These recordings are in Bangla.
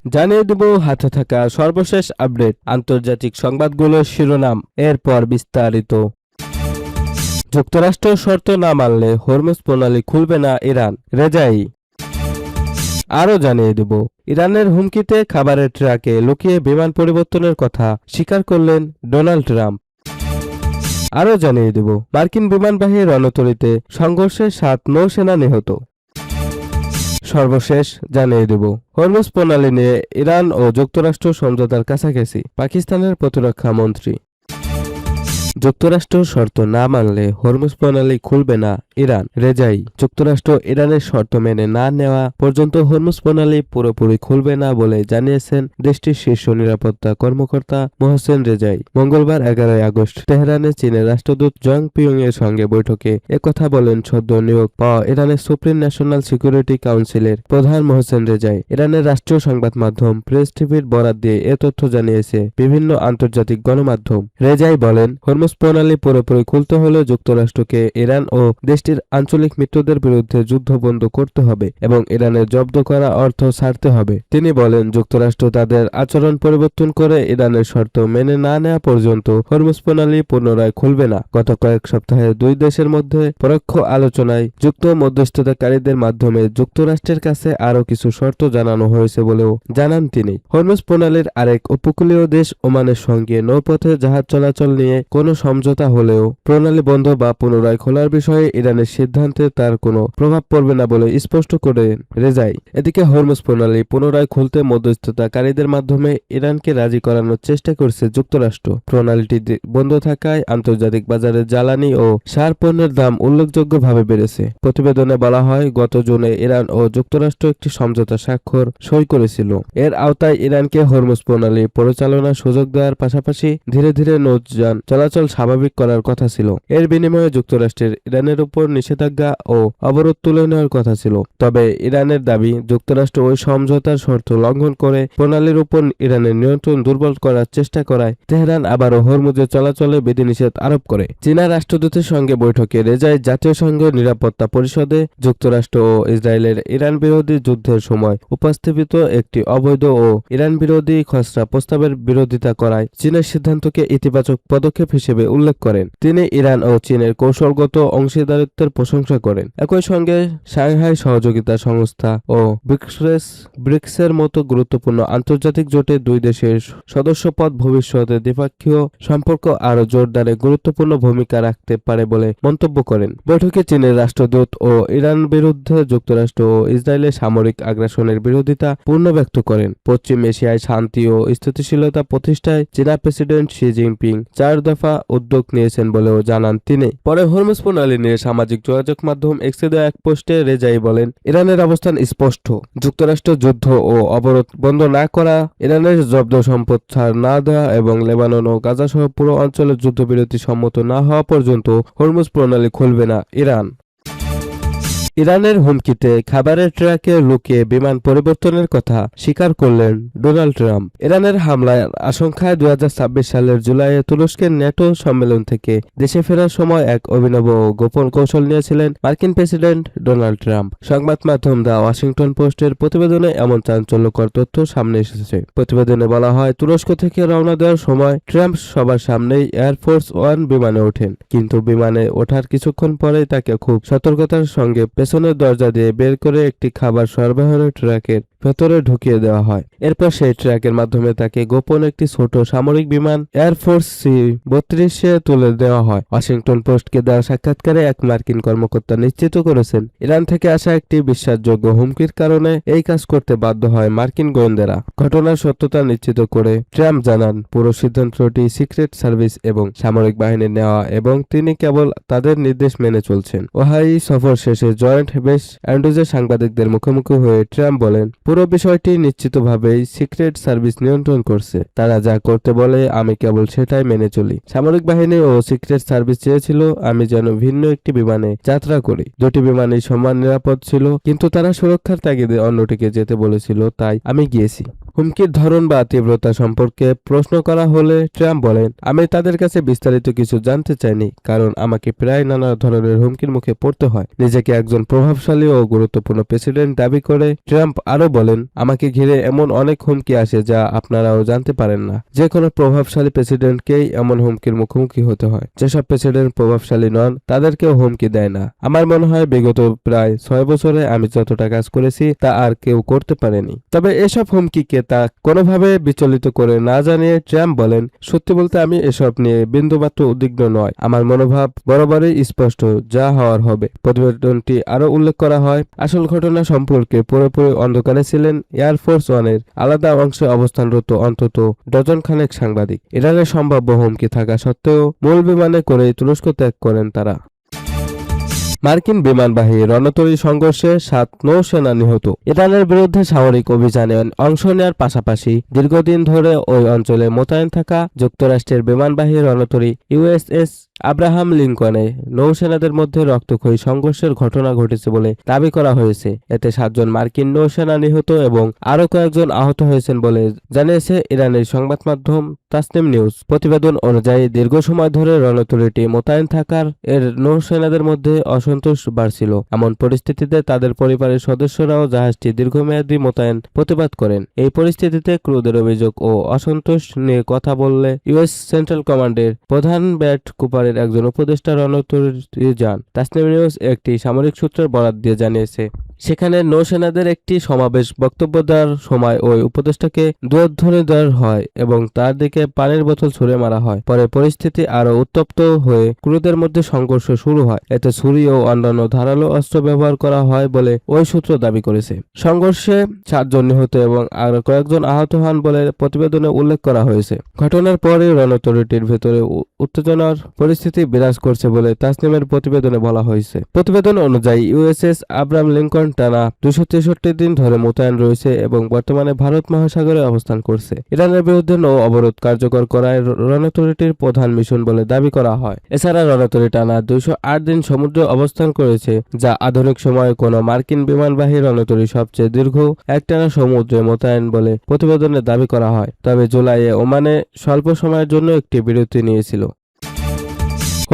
জানিয়ে দেব হাতে থাকা সর্বশেষ আপডেট, আন্তর্জাতিক সংবাদগুলোর শিরোনাম, এরপর বিস্তারিত। যুক্তরাষ্ট্র শর্ত না মানলে হরমুজ প্রণালী খুলবে না ইরান, রেজাই। আরও জানিয়ে দেব, ইরানের হুমকিতে খাবারের ট্রাকে লুকিয়ে বিমান পরিবর্তনের কথা স্বীকার করলেন ডোনাল্ড ট্রাম্প। আরও জানিয়ে দেব, মার্কিন বিমানবাহী রণতরীতে সংঘর্ষে 7 নৌসেনা নিহত। সর্বশেষ জানিয়ে দেব, হরমুজ প্রণালী নিয়ে ইরান ও যুক্তরাষ্ট্র সমঝোতার কাছাকাছি, পাকিস্তানের প্রতিরক্ষা মন্ত্রী। যুক্তরাষ্ট্র শর্ত না মানলে হরমুজ প্রণালী খুলবে না ইরান, রেজাই। যুক্তরাষ্ট্র ইরানের শর্ত মেনে না নেওয়া পর্যন্ত হরমুজ প্রণালী পুরোপুরি খুলবে না বলে জানিয়েছেন দেশটির শীর্ষ নিরাপত্তা কর্মকর্তা মোহসেন রেজাই। মঙ্গলবার 11 আগস্ট তেহরানে চীনের রাষ্ট্রদূত জং পিয়ং এর সঙ্গে বৈঠকে একথা বলেন সদ্য নিয়োগ পাওয়া ইরানের সুপ্রিম ন্যাশনাল সিকিউরিটি কাউন্সিলের প্রধান মোহসেন রেজাই। ইরানের রাষ্ট্রীয় সংবাদ মাধ্যম প্রেস টিভির বরাত দিয়ে এ তথ্য জানিয়েছে বিভিন্ন আন্তর্জাতিক গণমাধ্যম। রেজাই বলেন, হরমুজ প্রণালী পুরোপুরি খুলতে হলে যুক্তরাষ্ট্রকে ইরান ও দেশটির আঞ্চলিক মিত্রদের বিরুদ্ধে যুদ্ধ বন্ধ করতে হবে এবং ইরানের জব্দ করা অর্থ ছাড়তে হবে। তিনি বলেন, যুক্তরাষ্ট্র তাদের আচরণ পরিবর্তন করে ইরানের শর্ত মেনে না নেওয়া পর্যন্ত হরমুজ প্রণালী পুনরায় খুলবে না। গত কয়েক সপ্তাহে দুই দেশের মধ্যে পরোক্ষ আলোচনায় যুক্ত মধ্যস্থতাকারীদের মাধ্যমে যুক্তরাষ্ট্রের কাছে আরও কিছু শর্ত জানানো হয়েছে বলেও জানান তিনি। হরমুজ প্রণালীর আরেক উপকূলীয় দেশ ওমানের সঙ্গে নৌপথে জাহাজ চলাচল নিয়ে কোনো সমঝোতা হলেও প্রণালী বন্ধ বা পুনরায় খোলার বিষয়ে ইরানের সিদ্ধান্তে তার কোনো প্রভাব পড়বে না বলে স্পষ্ট করেন রেজাই। এদিকে হরমুজ প্রণালী পুনরায় খুলতে মধ্যস্থতাকারীদের মাধ্যমে ইরানকে রাজি করানোর চেষ্টা করছে যুক্তরাষ্ট্র। প্রণালীটি বন্ধ থাকায় আন্তর্জাতিক বাজারে জ্বালানি ও সার পণ্যের দাম উল্লেখযোগ্যভাবে বেড়েছে। প্রতিবেদনে বলা হয়, গত জুনে ইরান ও যুক্তরাষ্ট্র একটি সমঝোতা স্বাক্ষর সই করেছিল। এর আওতায় ইরানকে হরমুজ প্রণালী পরিচালনার সুযোগ দেওয়ার পাশাপাশি ধীরে ধীরে নৌযান চলাচল স্বাভাবিক করার কথা ছিল। এর বিনিময়ে যুক্তরাষ্ট্রের ইরানের উপর নিষেধাজ্ঞা ও অবরোধ তুলে নেওয়ার কথা ছিল। তবে ইরানের দাবি, যুক্তরাষ্ট্র ওই সমঝোতার শর্ত লঙ্ঘন করে প্রণালীর উপর ইরানের নিয়ন্ত্রণ দুর্বল করার চেষ্টা করায় তেহরান আবারও হরমুজের চলাচলে বিধিনিষেধ আরোপ করে। চীনা রাষ্ট্রদূতের সঙ্গে বৈঠকে রেজাই জাতিসংঘ নিরাপত্তা পরিষদে যুক্তরাষ্ট্র ও ইসরায়েলের ইরান বিরোধী যুদ্ধের সময় উপস্থাপিত একটি অবৈধ ও ইরান বিরোধী খসড়া প্রস্তাবের বিরোধিতা করায় চীনের সিদ্ধান্তকে ইতিবাচক পদক্ষেপ হিসেবে উল্লেখ করেন। তিনি ইরান ও চীনের কৌশলগত অংশীদারিত্বের প্রশংসা করেন। একই সঙ্গে সাংহাই সহযোগিতা সংস্থা ও ব্রিক্সের মতো গুরুত্বপূর্ণ আন্তর্জাতিক জোটে দুই দেশের সদস্যপদ ভবিষ্যতে দ্বিপক্ষীয় সম্পর্ক আরও জোরদারে গুরুত্বপূর্ণ ভূমিকা রাখতে পারে বলে মন্তব্য করেন। বৈঠকে চীনের রাষ্ট্রদূত ও ইরান বিরুদ্ধে যুক্তরাষ্ট্র ও ইসরায়েলের সামরিক আগ্রাসনের বিরোধিতা পূর্ণ ব্যক্ত করেন। পশ্চিম এশিয়ায় শান্তি ও স্থিতিশীলতা প্রতিষ্ঠায় চীনা প্রেসিডেন্ট শি জিনপিং 4 দফা উদ্যোগ নিয়েছেন বলেও জানান তিনি। পরে হরমুজ প্রণালী নিয়ে সামাজিক যোগাযোগ মাধ্যম এক্সে দেওয়া এক পোস্টে রেজাই বলেন, ইরানের অবস্থান স্পষ্ট। যুক্তরাষ্ট্র যুদ্ধ ও অবরোধ বন্ধ না করা, ইরানের জব্দ সম্পদ ছাড় না দেওয়া এবং লেবানন ও গাজা সহ পুরো অঞ্চলের যুদ্ধবিরতি সম্মত না হওয়া পর্যন্ত হরমুজ প্রণালী খুলবে না ইরান। ইরানের হুমকিতে খাবারের ট্রাকে লুকিয়ে বিমান পরিবর্তনের কথা স্বীকার করলেন ডোনাল্ড ট্রাম্প। ইরানের হামলার আশঙ্কায় 2026 সালের জুলাইয়ে তুরস্কের ন্যাটো সম্মেলন থেকে দেশে ফেরার সময় এক অভিনব ও গোপন কৌশল নিয়েছিলেন মার্কিন প্রেসিডেন্ট ডোনাল্ড ট্রাম্প। সংবাদ মাধ্যম দ্য ওয়াশিংটন পোস্টের প্রতিবেদনে এমন চাঞ্চল্যকর তথ্য সামনে এসেছে। প্রতিবেদনে বলা হয়, তুরস্ক থেকে রওনা দেওয়ার সময় ট্রাম্প সবার সামনেই এয়ারফোর্স 1 বিমানে ওঠেন, কিন্তু বিমানে ওঠার কিছুক্ষণ পরেই তাকে খুব সতর্কতার সঙ্গে পেছনের দরজা দিয়ে বের করে একটি খাবার সরবরাহের ট্রাকের ভেতরে ঢুকিয়ে দেওয়া হয়। এরপর সেই ট্রাকের মাধ্যমে তাকে গোপন একটি ছোট সামরিক বিমান এয়ারফোর্স C-32 তুলে দেওয়া হয়। ওয়াশিংটন পোস্টকে দেওয়া সাক্ষাৎকারে এক মার্কিন কর্মকর্তা নিশ্চিত করেছেন, ইরান থেকে আসা একটি বিশ্বাসযোগ্য হুমকির কারণে এই কাজ করতে বাধ্য হয় মার্কিন গোয়েন্দারা। ঘটনার সত্যতা নিশ্চিত করে ট্রাম্প জানান, পুরো সিদ্ধান্তটি সিক্রেট সার্ভিস এবং সামরিক বাহিনীর নেওয়া এবং তিনি কেবল তাদের নির্দেশ মেনে চলছেন। ওহাই সফর শেষে জয়েন্ট বেস অ্যান্ড্রুজে সাংবাদিকদের মুখোমুখি হয়ে ট্রাম্প বলেন, পুরো বিষয়টি নিশ্চিতভাবেই সিক্রেট সার্ভিস নিয়ন্ত্রণ করছে। তারা যা করতে বলে আমি কেবল সেটাই মেনে চলি। সামরিক বাহিনী ও সিক্রেট সার্ভিস চেয়েছিল আমি যেন ভিন্ন একটি বিমানে যাত্রা করি। দুটি বিমানই সমান নিরাপদ ছিল, কিন্তু তারা সুরক্ষার তাগিদে অন্যটিকে যেতে বলেছিল, তাই আমি গিয়েছি। হুমকির ধরন বা তীব্রতা সম্পর্কে প্রশ্ন করা হলে ট্রাম্প বলেন, আমি তাদের কাছে বিস্তারিত কিছু জানতে চাইনি, কারণ আমাকে প্রায় নানা ধরনের হুমকির মুখে পড়তে হয়। নিজেকে একজন প্রভাবশালী ও গুরুত্বপূর্ণ প্রেসিডেন্ট দাবি করে ট্রাম্প আরও বলেন, আমাকে ঘিরে এমন অনেক হুমকি আসে যা আপনারাও জানতে পারেন না। যে কোনো প্রভাবশালী প্রেসিডেন্টকেই এমন হুমকির মুখোমুখি হতে হয়। যেসব প্রেসিডেন্ট প্রভাবশালী নন তাদেরকেও হুমকি দেয় না। আমার মনে হয় বিগত প্রায় 6 বছরে আমি যতটা কাজ করেছি তা আর কেউ করতে পারেনি। তবে এসব হুমকিকে তা কোনোভাবে বিচলিত করে না জানিয়ে ট্রাম্প বলেন, সত্যি বলতে আমি এসব নিয়ে বিন্দুমাত্র উদ্বিগ্ন নয়। আমার মনোভাব বরাবরই স্পষ্ট, যা হওয়ার হবে। প্রতিবেদনটি আরও উল্লেখ করা হয়, আসল ঘটনা সম্পর্কে পুরোপুরি অন্ধকারে ছিলেন এয়ারফোর্স ওয়ানের আলাদা অংশে অবস্থানরত অন্তত ডজন খানেক সাংবাদিক। ইরানের সম্ভাব্য হুমকি থাকা সত্ত্বেও মূল বিমানে করেই তুরস্ক ত্যাগ করেন তারা। মার্কিন বিমানবাহী রণতরী সংঘর্ষে 7 নৌসেনা নিহত। ইরানের বিরুদ্ধে সামরিক অভিযানে অংশ নেওয়ার পাশাপাশি দীর্ঘদিন ধরে ওই অঞ্চলে মোতায়েন থাকা যুক্তরাষ্ট্রের বিমানবাহী রণতরী ইউএসএস আব্রাহাম লিঙ্কনে নৌসেনাদের মধ্যে রক্তক্ষয়ী সংঘর্ষের ঘটনা ঘটেছে বলে দাবি করা হয়েছে। এতে 7 জন মার্কিন নৌসেনা নিহত এবং আরও কয়েকজন আহত হয়েছেন বলে জানিয়েছে ইরানের সংবাদ মাধ্যম তাসনিম নিউজ। প্রতিবেদন অনুযায়ী দীর্ঘ সময় ধরে রণতরীটি মোতায়েন থাকার এর নৌসেনাদের মধ্যে অসন্তোষ বাড়ছিল। এমন পরিস্থিতিতে তাদের পরিবারের সদস্যরাও জাহাজটি দীর্ঘমেয়াদী মোতায়েন প্রতিবাদ করেন। এই পরিস্থিতিতে ক্রুদের অভিযোগ ও অসন্তোষ নিয়ে কথা বললে ইউএস সেন্ট্রাল কমান্ডের প্রধান ব্যাট কুপারের একজন উপদেষ্টা রণতরী যান। তাসনিম নিউজ একটি সামরিক সূত্রের বরাত দিয়ে জানিয়েছে, সেখানে নৌসেনাদের একটি সমাবেশ বক্তব্য দেওয়ার সময় ওই উপদেষ্টাকে দুধধ্বনি দেওয়া হয় এবং তার দিকে পানির বোতল ছুড়ে মারা হয়। পরে পরিস্থিতি আরও উত্তপ্ত হয়ে ক্রুদের মধ্যে সংঘর্ষ শুরু হয়। এতে ছুরি ও অন্যান্য ধারালো অস্ত্র ব্যবহার করা হয় বলে ওই সূত্র দাবি করেছে। সংঘর্ষে 7 জন নিহত এবং আরও কয়েকজন আহত হন বলে প্রতিবেদনে উল্লেখ করা হয়েছে। ঘটনার পরে রণতরীটির ভেতরে উত্তেজনার পরিস্থিতি বিরাজ করছে বলে তাসনিমের প্রতিবেদনে বলা হয়েছে। প্রতিবেদন অনুযায়ী ইউএসএস আব্রাহাম লিঙ্কন টানা 263 দিন ধরে মোতায়েন রয়েছে এবং বর্তমানে ভারত মহাসাগরে অবস্থান করছে। ইরানের বিরুদ্ধে নৌ অবরোধ কার্যকর করায় রণতরীটির প্রধান মিশন বলে দাবি করা হয়। এছাড়া রণতরী টানা 208 দিন সমুদ্রে অবস্থান করেছে, যা আধুনিক সময়ে কোনো মার্কিন বিমানবাহী রণতরী সবচেয়ে দীর্ঘ একটানা সমুদ্রে মোতায়েন বলে প্রতিবেদনে দাবি করা হয়। তবে জুলাইয়ে ওমানে স্বল্প সময়ের জন্য একটি বিরতি নিয়েছিল।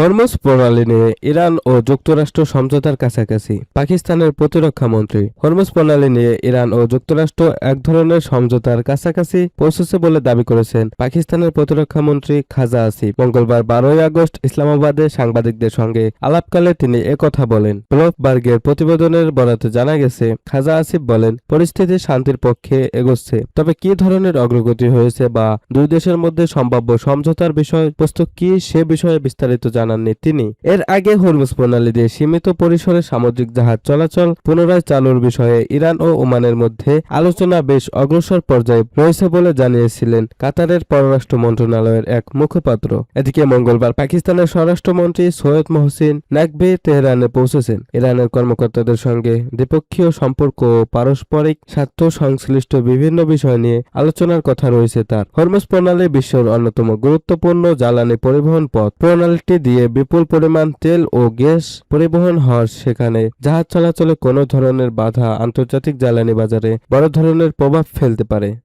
হরমুজ প্রণালী নিয়ে ইরান ও যুক্তরাষ্ট্র সমঝোতার কাছাকাছি। পাকিস্তানের প্রতিরক্ষা মন্ত্রী হরমুজ প্রণালী নিয়ে ইরান ও যুক্তরাষ্ট্র এক ধরনের সমঝোতার কাছাকাছি পৌঁছেছে বলে দাবি করেছেন পাকিস্তানের প্রতিরক্ষা মন্ত্রী খাজা আসিফ। মঙ্গলবার 12 আগস্ট ইসলামাবাদে সাংবাদিকদের সঙ্গে আলাপকালে তিনি একথা বলেন। ব্লুমবার্গের প্রতিবেদনের বরাতে জানা গেছে, খাজা আসিফ বলেন, পরিস্থিতি শান্তির পক্ষে এগোচ্ছে, তবে কি ধরনের অগ্রগতি হয়েছে বা দুই দেশের মধ্যে সম্ভাব্য সমঝোতার বিষয়বস্তু কি সে বিষয়ে বিস্তারিত জানাননি তিনি। এর আগে হরমুজ প্রণালী দিয়ে সীমিত পরিসরে সামুদ্রিক জাহাজ চলাচল পুনরায় চালুর বিষয়ে ইরান ও ওমানের মধ্যে আলোচনা বেশ অগ্রসর পর্যায়ে রয়েছে বলে জানিয়েছিলেন কাতারের পররাষ্ট্র মন্ত্রণালয়ের এক মুখপাত্র। এদিকে মঙ্গলবার পাকিস্তানের স্বরাষ্ট্রমন্ত্রী সৈয়দ মহসিন নাকভি তেহরানে পৌঁছেছেন। ইরানের কর্মকর্তাদের সঙ্গে দ্বিপক্ষীয় সম্পর্ক ও পারস্পরিক স্বার্থ সংশ্লিষ্ট বিভিন্ন বিষয় নিয়ে আলোচনার কথা রয়েছে তার। হরমুজ প্রণালী বিশ্বের অন্যতম গুরুত্বপূর্ণ জ্বালানি পরিবহন পথ। প্রণালীটি দিয়ে বিপুল পরিমাণ তেল ও গ্যাস পরিবহন হওয়ার সেখানে জাহাজ চলাচলে কোনো ধরনের বাধা আন্তর্জাতিক জ্বালানি বাজারে বড় ধরনের প্রভাব ফেলতে পারে।